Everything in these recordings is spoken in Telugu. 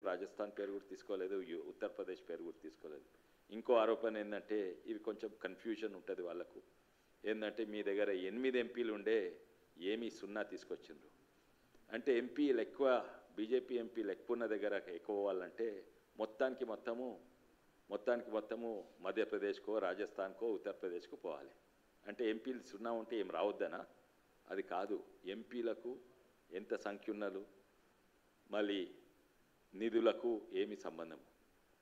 రాజస్థాన్ పేరు కూడా తీసుకోలేదు, ఉత్తరప్రదేశ్ పేరు కూడా తీసుకోలేదు. ఇంకో ఆరోపణ ఏంటంటే ఇది కొంచెం కన్ఫ్యూజన్ ఉంటుంది వాళ్ళకు. ఏంటంటే మీ దగ్గర 8 ఎంపీలు ఉండే ఏమీ 0 తీసుకొచ్చిండ్రు అంటే ఎంపీలు ఎక్కువ, బీజేపీ ఎంపీలు ఎక్కువ ఉన్న దగ్గర ఎక్కువ వాళ్ళంటే మొత్తానికి మొత్తము మధ్యప్రదేశ్కో రాజస్థాన్కో ఉత్తరప్రదేశ్కో పోవాలి. అంటే ఎంపీలు 0 ఉంటే ఏం రావద్దనా? అది కాదు. ఎంపీలకు ఎంత సంఖ్య ఉన్నలు, మళ్ళీ నిధులకు ఏమి సంబంధం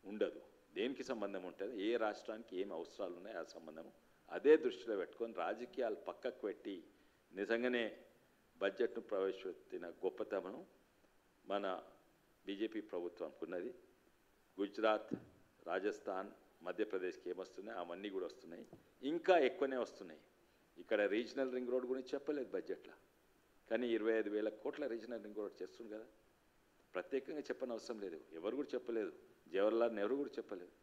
ఉండదు. దేనికి సంబంధం ఉంటుంది? ఏ రాష్ట్రానికి ఏమి అవసరాలు ఉన్నాయో ఆ సంబంధము. అదే దృష్టిలో పెట్టుకొని రాజకీయాలు పక్కకు పెట్టి నిజంగానే బడ్జెట్ను ప్రవేశపెట్టిన గొప్పతనం మన బీజేపీ ప్రభుత్వానికి ఉన్నది. గుజరాత్, రాజస్థాన్, మధ్యప్రదేశ్కి ఏమొస్తున్నాయి అవన్నీ కూడా వస్తున్నాయి, ఇంకా ఎక్కువనే వస్తున్నాయి. ఇక్కడ రీజనల్ రింగ్ రోడ్ గురించి చెప్పలేదు బడ్జెట్లో, కానీ 25,000 కోట్ల రీజనల్ రింగ్ రోడ్ చేస్తుంది కదా. ప్రత్యేకంగా చెప్పని అవసరం లేదు, ఎవరు కూడా చెప్పలేదు, జవహర్లాల్ నెహ్రూ కూడా చెప్పలేదు.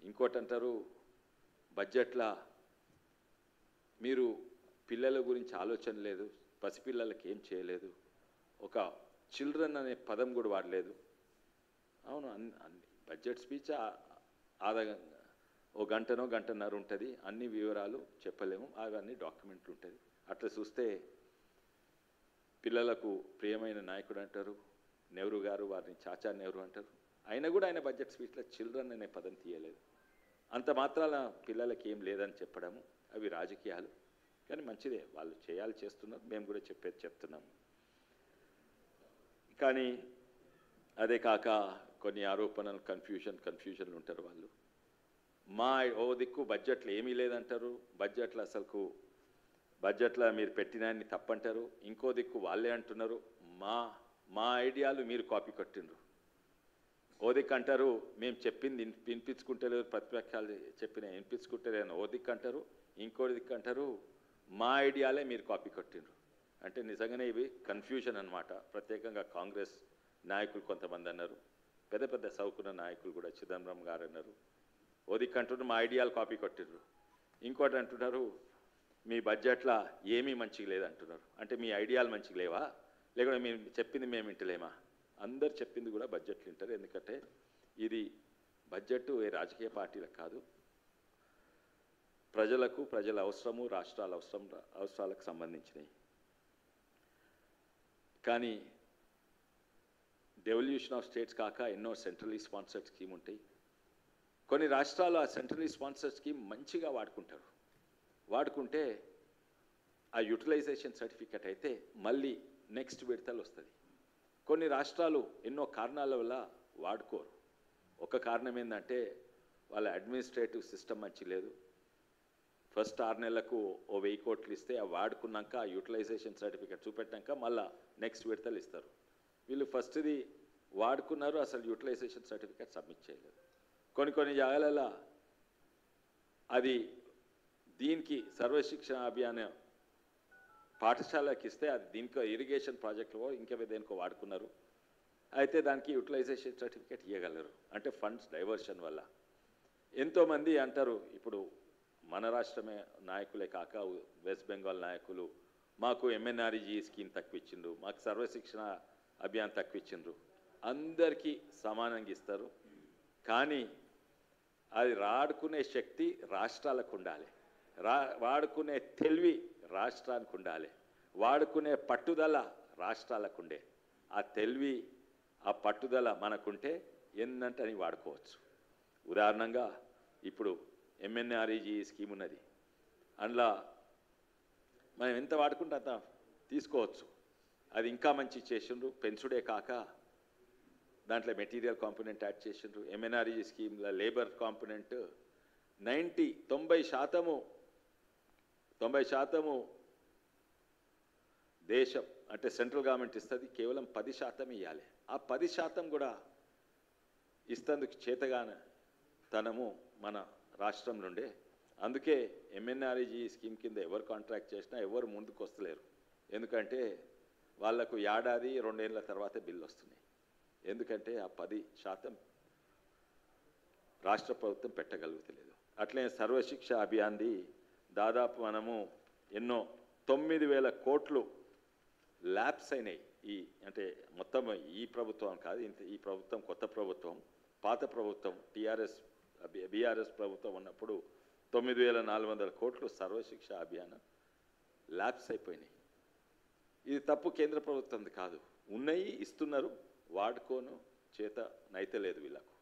ఇంకోటి అంటారు బడ్జెట్లో మీరు పిల్లల గురించి ఆలోచన లేదు, పసిపిల్లలకి ఏం చేయలేదు, ఒక చిల్డ్రన్ అనే పదం కూడా వాడలేదు. అవును, అన్ని బడ్జెట్ స్పీచ్ ఓ గంటనో గంటన్నర ఉంటుంది, అన్ని వివరాలు చెప్పలేము, అవన్నీ డాక్యుమెంట్లు ఉంటుంది. అట్లా చూస్తే పిల్లలకు ప్రియమైన నాయకుడు అంటారు నెహ్రూ గారు, వారిని చాచా నెహ్రూ అంటారు. అయినా కూడా ఆయన బడ్జెట్ స్పీచ్లో చిల్డ్రన్ అనే పదం తీయలేదు. అంత మాత్రాన పిల్లలకి ఏం లేదని చెప్పడము అవి రాజకీయాలు. కానీ మంచిదే, వాళ్ళు చేస్తున్నారు, మేము కూడా చెప్తున్నాము. కానీ అదే కాక కొన్ని ఆరోపణలు కన్ఫ్యూజన్లు ఉంటారు వాళ్ళు. ఓ దిక్కు బడ్జెట్లో ఏమీ లేదంటారు, బడ్జెట్లో మీరు పెట్టినాన్ని తప్పంటారు. ఇంకో దిక్కు వాళ్ళే అంటున్నారు మా ఐడియాలు మీరు కాపీ కొట్టిండ్రు. ఓ దిక్కు అంటారు మేము చెప్పింది వినిపించుకుంటలేదు, ప్రతిపక్షాలు చెప్పిన వినిపించుకుంటలేదని ఓ దిక్కు అంటారు. ఇంకో దిక్కు అంటారు మా ఐడియాలే మీరు కాపీ కొట్టిండ్రు. అంటే నిజంగానే ఇవి కన్ఫ్యూజన్ అన్నమాట. ప్రత్యేకంగా కాంగ్రెస్ నాయకులు కొంతమంది అన్నారు, పెద్ద పెద్ద సౌకున్న నాయకులు కూడా, చిదంబరం గారు అన్నారు. ఓ దిక్కు అంటున్నారు మా ఐడియాలు కాపీ కొట్టిండ్రు, ఇంకోటి అంటున్నారు మీ బడ్జెట్లో ఏమీ మంచిగా లేదంటున్నారు. అంటే మీ ఐడియాలు మంచిగా లేవా, లేకుంటే మీరు చెప్పింది మేము వింటలేమా? అందరు చెప్పింది కూడా బడ్జెట్లు వింటారు. ఎందుకంటే ఇది బడ్జెట్ ఏ రాజకీయ పార్టీలకు కాదు, ప్రజల అవసరము, రాష్ట్రాల అవసరాలకు సంబంధించినవి. కానీ డెవల్యూషన్ ఆఫ్ స్టేట్స్ కాక ఎన్నో సెంట్రలీ స్పాన్సర్డ్ స్కీమ్ ఉంటాయి. కొన్ని రాష్ట్రాలు ఆ సెంట్రలీ స్పాన్సర్డ్ స్కీమ్ మంచిగా వాడుకుంటే ఆ యూటిలైజేషన్ సర్టిఫికెట్ అయితే మళ్ళీ నెక్స్ట్ విడతలు వస్తుంది. కొన్ని రాష్ట్రాలు ఎన్నో కారణాల వల్ల వాడుకోరు. ఒక కారణం ఏంటంటే వాళ్ళ అడ్మినిస్ట్రేటివ్ సిస్టమ్ మంచి లేదు. ఫస్ట్ 6 నెలలకు ఓ 1000 కోట్లు ఇస్తే ఆ వాడుకున్నాక ఆ యూటిలైజేషన్ సర్టిఫికెట్ చూపెట్టాక మళ్ళీ నెక్స్ట్ విడతలు ఇస్తారు. వీళ్ళు ఫస్ట్ది వాడుకున్నారు, అసలు యూటిలైజేషన్ సర్టిఫికెట్ సబ్మిట్ చేయలేదు. కొన్ని జాగాలలో అది దీనికి సర్వశిక్షణ అభియాన్ పాఠశాలకి ఇస్తే అది దీనికో ఇరిగేషన్ ప్రాజెక్టులో ఇంకా దేనికో వాడుకున్నారు. అయితే దానికి యూటిలైజేషన్ సర్టిఫికేట్ ఇవ్వగలరు. అంటే ఫండ్స్ డైవర్షన్ వల్ల. ఎంతోమంది అంటారు, ఇప్పుడు మన రాష్ట్రమే నాయకులే కాక వెస్ట్ బెంగాల్ నాయకులు మాకు ఎంఎన్ఆర్ఈజీ స్కీమ్ తక్కువ ఇచ్చిండ్రు, మాకు సర్వశిక్షణ అభియాన్ తక్కువ ఇచ్చిండ్రు. అందరికీ సమానంగా ఇస్తారు, కానీ అది వాడుకునే శక్తి రాష్ట్రాలకు ఉండాలి, వాడుకునే తెలివి రాష్ట్రానికి ఉండాలి, వాడుకునే పట్టుదల రాష్ట్రాలకు ఉండే. ఆ తెలివి ఆ పట్టుదల మనకుంటే ఎన్నంటే అని వాడుకోవచ్చు. ఉదాహరణంగా ఇప్పుడు ఎంఎన్ఆర్ఈజీ స్కీమ్ ఉన్నది, అందులో మనం ఎంత వాడుకుంటే అంత తీసుకోవచ్చు. అది ఇంకా మంచి చేసిండ్రు, పెంచుడే కాక దాంట్లో మెటీరియల్ కాంపోనెంట్ యాడ్ చేసిండ్రు. ఎంఎన్ఆర్ఈజీ స్కీమ్లో లేబర్ కాంపోనెంట్ 90% దేశం అంటే సెంట్రల్ గవర్నమెంట్ ఇస్తుంది, కేవలం 10% ఇవ్వాలి. ఆ 10% కూడా ఇస్తందుకు చేతగానే తనము మన రాష్ట్రం నుండే. అందుకే ఎంఎన్ఆర్ఈజీ స్కీమ్ కింద ఎవరు కాంట్రాక్ట్ చేసినా ఎవరు ముందుకు వస్తలేరు. ఎందుకంటే వాళ్లకు 1-2 ఏళ్ళ తర్వాత బిల్లు వస్తున్నాయి. ఎందుకంటే ఆ 10% రాష్ట్ర ప్రభుత్వం పెట్టగలుగుతలేదు. అట్లే సర్వశిక్ష అభియాన్ది దాదాపు మనము ఎన్నో 9,000 కోట్లు ల్యాప్స్ అయినాయి. ఈ అంటే మొత్తం ఈ ప్రభుత్వం కాదు, ఈ ప్రభుత్వం కొత్త ప్రభుత్వం, పాత ప్రభుత్వం బీఆర్ఎస్ ప్రభుత్వం ఉన్నప్పుడు 9,400 కోట్లు సర్వశిక్ష అభియాన్ ల్యాప్స్ అయిపోయినాయి. ఇది తప్పు కేంద్ర ప్రభుత్వంది కాదు, ఉన్నాయి ఇస్తున్నారు, వాడుకోను చేత నైతలేదు వీళ్ళకు.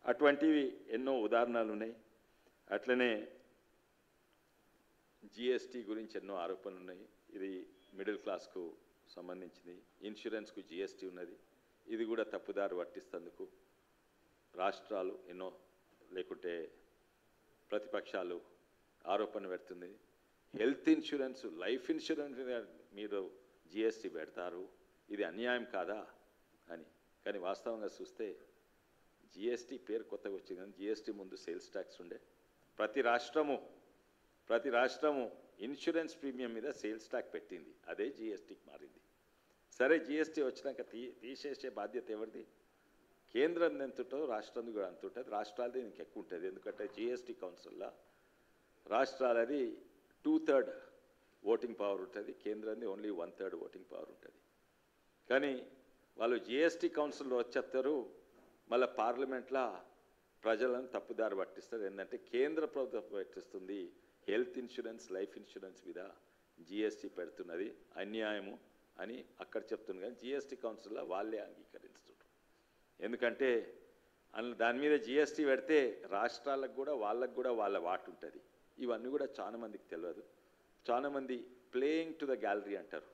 అటువంటివి ఎన్నో ఉదాహరణలు ఉన్నాయి. అట్లనే జిఎస్టీ గురించి ఎన్నో ఆరోపణలు ఉన్నాయి. ఇది మిడిల్ క్లాస్కు సంబంధించింది. ఇన్సూరెన్స్కు జిఎస్టీ ఉన్నది, ఇది కూడా తప్పుదారి పట్టిస్తేందుకు రాష్ట్రాలు ఎన్నో లేకుంటే ప్రతిపక్షాలు ఆరోపణ పెడుతుంది. హెల్త్ ఇన్సూరెన్స్, లైఫ్ ఇన్సూరెన్స్ మీరు జిఎస్టీ పెడతారు, ఇది అన్యాయం కాదా అని. కానీ వాస్తవంగా చూస్తే జిఎస్టీ పేరు కొత్తగా వచ్చింది, కానీ జిఎస్టీ ముందు సేల్స్ ట్యాక్స్ ఉండే. ప్రతి రాష్ట్రము ఇన్సూరెన్స్ ప్రీమియం మీద సేల్స్ ట్యాక్స్ పెట్టింది, అదే జిఎస్టీకి మారింది. సరే, జిఎస్టీ వచ్చినాక తీసేసే బాధ్యత ఎవరిది? కేంద్రం ఎంతుంటో రాష్ట్రం కూడా అంత ఉంటుంది. రాష్ట్రాలది ఇంక ఎక్కువ ఉంటుంది, ఎందుకంటే జిఎస్టీ కౌన్సిల్లో రాష్ట్రాలది 2/3 ఓటింగ్ పవర్ ఉంటుంది, కేంద్రాన్ని ఓన్లీ 1/3 ఓటింగ్ పవర్ ఉంటుంది. కానీ వాళ్ళు జిఎస్టీ కౌన్సిల్లో వచ్చేస్తారు, మళ్ళీ పార్లమెంట్లో ప్రజలను తప్పుదారి పట్టిస్తారు. ఏంటంటే కేంద్ర ప్రభుత్వం పట్టిస్తుంది, హెల్త్ ఇన్సూరెన్స్, లైఫ్ ఇన్సూరెన్స్ మీద జిఎస్టీ పెడుతున్నది, అన్యాయము అని అక్కడ చెప్తుంది. కానీ జిఎస్టీ కౌన్సిల్లో వాళ్ళే అంగీకరిస్తుంటారు. ఎందుకంటే దాని మీద జిఎస్టీ పెడితే రాష్ట్రాలకు కూడా వాళ్ళకు కూడా వాళ్ళ వాటు ఉంటుంది. ఇవన్నీ కూడా చాలామందికి తెలియదు. చాలామంది ప్లేయింగ్ టు ద గ్యాలరీ అంటారు,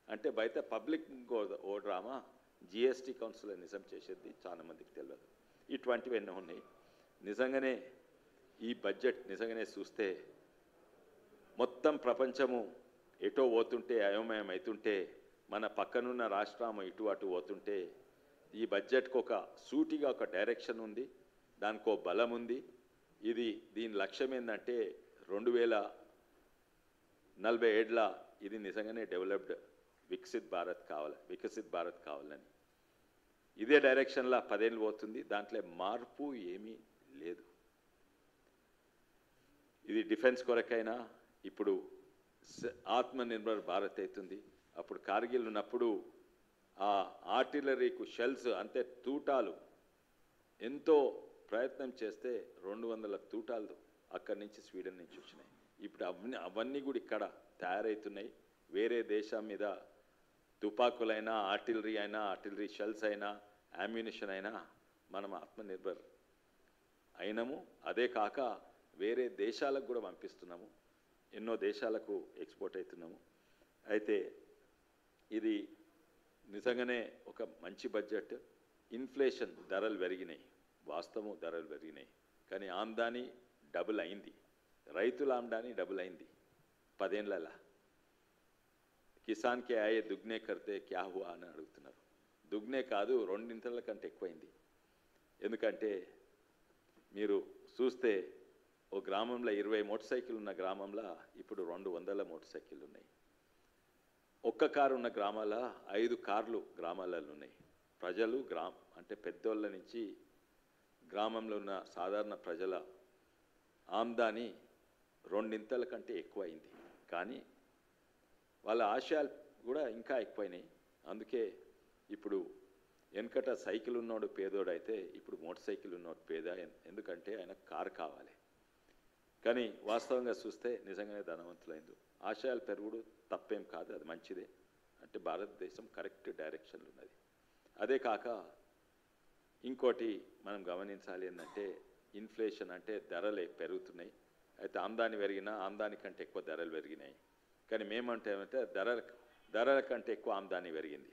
అంటే బయట పబ్లిక్ ఓ డ్రామా, జిఎస్టీ కౌన్సిల్ నిజం చేసేది చాలామందికి తెలియదు. ఇటువంటివి ఎన్నో ఉన్నాయి. నిజంగానే ఈ బడ్జెట్ నిజంగానే చూస్తే మొత్తం ప్రపంచము ఎటో పోతుంటే, అయోమయం అవుతుంటే, మన పక్కనున్న రాష్ట్రం ఇటు అటు పోతుంటే, ఈ బడ్జెట్కి ఒక సూటిగా ఒక డైరెక్షన్ ఉంది, దానికో బలం ఉంది. దీని లక్ష్యం ఏంటంటే 2047 ఇది నిజంగానే డెవలప్డ్ వికసిత్ భారత్ కావాలని. ఇదే డైరెక్షన్లో 10 ఏళ్ళు పోతుంది, దాంట్లో మార్పు ఏమీ లేదు. ఇది డిఫెన్స్ కొరకైనా ఇప్పుడు ఆత్మనిర్భర్ భారత్ అవుతుంది. అప్పుడు కార్గిల్ ఉన్నప్పుడు ఆ ఆర్టిలరీకు షెల్స్ అంటే తూటాలు ఎంతో ప్రయత్నం చేస్తే 200 తూటాలు అక్కడి నుంచి స్వీడన్ నుంచి వచ్చినాయి. ఇప్పుడు అవన్నీ కూడా ఇక్కడ తయారవుతున్నాయి. వేరే దేశం మీద తుపాకులైనా, ఆర్టిలరీ షెల్స్ అయినా, అమ్యునిషన్ అయినా మనం ఆత్మనిర్భర్ అయినాము. అదే కాక వేరే దేశాలకు కూడా పంపిస్తున్నాము, ఎన్నో దేశాలకు ఎక్స్పోర్ట్ అవుతున్నాము. అయితే ఇది నిజంగానే ఒక మంచి బడ్జెట్. ఇన్ఫ్లేషన్, ధరలు పెరిగినాయి, వాస్తవం ధరలు పెరిగినాయి. కానీ ఆమ్దాని డబుల్ అయింది, రైతుల ఆమ్దాని డబుల్ అయింది 10 ఏళ్ళ. కిసాన్కి ఆయే దుగ్నే కడితే క్యా హువా అని అడుగుతున్నారు. దుగ్నే కాదు, 2 కంటే ఎక్కువైంది. ఎందుకంటే మీరు చూస్తే ఓ గ్రామంలో 20 మోటార్ సైకిల్ ఉన్న గ్రామంలో ఇప్పుడు 200 మోటార్ సైకిళ్ళు ఉన్నాయి. ఒక్క కారు ఉన్న గ్రామాల 5 కార్లు గ్రామాలలో ఉన్నాయి. ప్రజలు అంటే పెద్దోళ్ళ నుంచి గ్రామంలో ఉన్న సాధారణ ప్రజల ఆమ్దాని 2 కంటే ఎక్కువైంది. కానీ వాళ్ళ ఆశయాలు కూడా ఇంకా ఎక్కువైనాయి. అందుకే ఇప్పుడు వెనకట సైకిల్ ఉన్నోడు పేదోడైతే ఇప్పుడు మోటార్ సైకిల్ ఉన్నోడు పేద, ఎందుకంటే ఆయన కారు కావాలి. కానీ వాస్తవంగా చూస్తే నిజంగానే ధనవంతులైంది. ఆశయాలు పెరుగుడు తప్పేం కాదు, అది మంచిదే. అంటే భారతదేశం కరెక్ట్ డైరెక్షన్లో ఉన్నది. అదే కాక ఇంకోటి మనం గమనించాలి ఏంటంటే ఇన్ఫ్లేషన్ అంటే ధరలు పెరుగుతున్నాయి. అయితే ఆమ్దాని పెరిగినా ఆమ్దాని కంటే ఎక్కువ ధరలు పెరిగినాయి. కానీ మేమంటే ఏమంటే ధరల కంటే ఎక్కువ ఆమ్దాని పెరిగింది,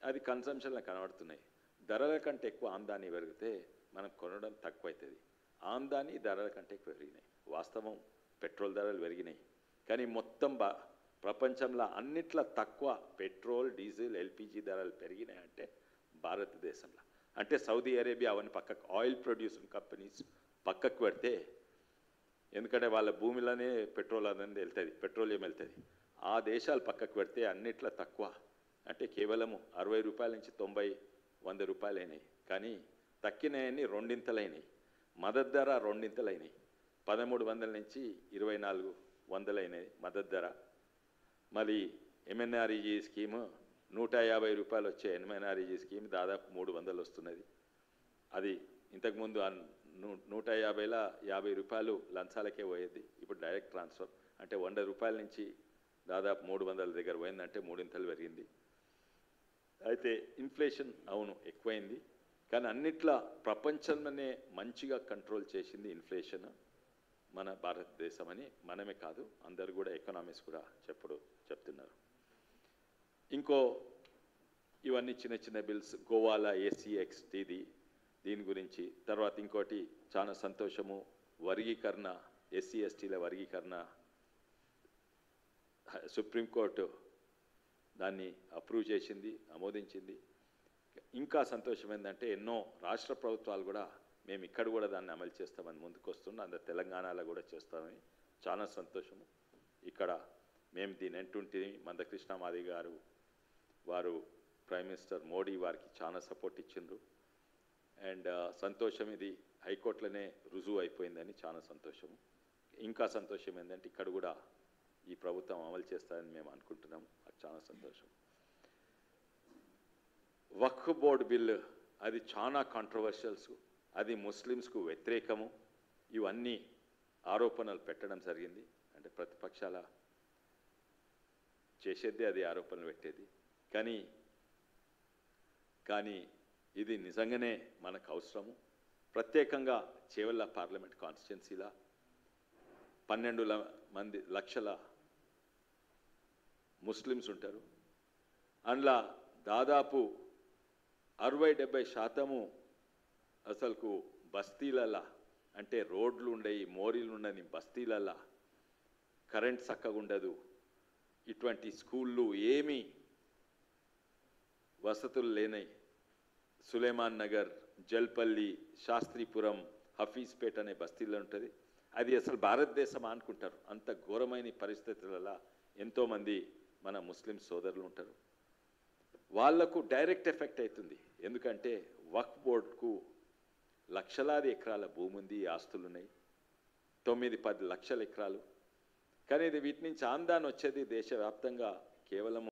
అది కన్సంప్షన్లో కనబడుతున్నాయి. ధరల కంటే ఎక్కువ ఆమ్దాని పెరిగితే మనం కొనడం తక్కువవుతుంది. ఆమ్దాని ధరల కంటే ఎక్కువ పెరిగినాయి. వాస్తవం పెట్రోల్ ధరలు పెరిగినాయి, కానీ మొత్తం ప్రపంచంలో అన్నిట్లో తక్కువ పెట్రోల్, డీజిల్, ఎల్పిజి ధరలు పెరిగినాయంటే భారతదేశంలో. అంటే సౌదీ అరేబియా అవన్నీ పక్కకు, ఆయిల్ ప్రొడ్యూసింగ్ కంపెనీస్ పక్కకు పెడితే, ఎందుకంటే వాళ్ళ భూమిలోనే పెట్రోల్ అనేది వెళ్తుంది, పెట్రోలియం వెళ్తుంది. ఆ దేశాలు పక్కకు పెడితే అన్నిట్లో తక్కువ, అంటే కేవలము 60 రూపాయల నుంచి 90-100 రూపాయలు అయినాయి. కానీ తక్కినాయన్ని 2 అయినాయి. మద్దతు ధర 2 అయినాయి, 1300 నుంచి 2400 అయినాయి మద్దతు ధర. మళ్ళీ ఎంఎన్ఆర్ఈజీ స్కీము రూపాయలు వచ్చే ఎన్మైనారిజీ స్కీమ్ దాదాపు 300 వస్తున్నది. అది ఇంతకుముందు 150ల రూపాయలు లంచాలకే పోయేది. ఇప్పుడు డైరెక్ట్ ట్రాన్స్ఫర్ అంటే 100 రూపాయల నుంచి దాదాపు 300 దగ్గర పోయిందంటే మూడింతలు పెరిగింది. అయితే ఇన్ఫ్లేషన్ అవును ఎక్కువైంది, కానీ అన్నిట్లా ప్రపంచంలోనే మంచిగా కంట్రోల్ చేసింది ఇన్ఫ్లేషన్ మన భారతదేశం అని మనమే కాదు, అందరు కూడా ఎకనామిక్స్ కూడా చెప్తున్నారు. ఇంకో ఇవన్నీ చిన్న చిన్న బిల్స్, గోవాల ACXTది దీని గురించి. తర్వాత ఇంకోటి చాలా సంతోషము, వర్గీకరణ, SC STల వర్గీకరణ సుప్రీంకోర్టు దాన్ని అప్రూవ్ చేసింది, ఆమోదించింది. ఇంకా సంతోషం ఏంటంటే ఎన్నో రాష్ట్ర ప్రభుత్వాలు కూడా మేము ఇక్కడ కూడా దాన్ని అమలు చేస్తామని ముందుకు వస్తున్నాం. అందరు తెలంగాణలో కూడా చేస్తామని చాలా సంతోషము. ఇక్కడ మేము దీని ఎంటుంటిని మందకృష్ణ మాదిగ గారు వారు ప్రైమ్ మినిస్టర్ మోడీ వారికి చాలా సపోర్ట్ ఇచ్చిండ్రు. అండ్ సంతోషం, ఇది హైకోర్టులోనే రుజువు అయిపోయిందని చాలా సంతోషము. ఇంకా సంతోషం ఏంటంటే ఇక్కడ కూడా ఈ ప్రభుత్వం అమలు చేస్తారని మేము అనుకుంటున్నాము, అది చాలా సంతోషం. వక్ఫ్ బోర్డు బిల్లు అది చాలా కాంట్రవర్షియల్స్, అది ముస్లిమ్స్కు వ్యతిరేకము, ఇవన్నీ ఆరోపణలు పెట్టడం జరిగింది. అంటే ప్రతిపక్షాల చేసేదే అది ఆరోపణలు పెట్టేది. కానీ ఇది నిజంగానే మనకు అవసరము. ప్రత్యేకంగా చేవెళ్ళ పార్లమెంట్ కాన్స్టిట్యున్సీలా 12 లక్షల ముస్లిమ్స్ ఉంటారు. అందులో దాదాపు 60-70% అసలుకు బస్తీలల్లా, అంటే రోడ్లు ఉండయి, మోరీలు ఉండని బస్తీలల్లా కరెంట్ చక్కగా ఉండదు, ఇటువంటి స్కూళ్ళు ఏమీ వసతులు లేనై సులేమాన్ నగర్, జల్పల్లి, శాస్త్రీపురం, హఫీజ్పేట్ అనే బస్తీల్లో ఉంటుంది. అది అసలు భారతదేశం అనుకుంటారు, అంత ఘోరమైన పరిస్థితులలో ఎంతోమంది మన ముస్లిం సోదరులు ఉంటారు. వాళ్లకు డైరెక్ట్ ఎఫెక్ట్ అవుతుంది. ఎందుకంటే వక్ఫ్ బోర్డుకు లక్షలాది ఎకరాల భూమి ఉంది, ఆస్తులు ఉన్నాయి, 9-10 లక్షల ఎకరాలు. కానీ ఇది వీటి నుంచి ఆందాన్ వచ్చేది దేశవ్యాప్తంగా కేవలం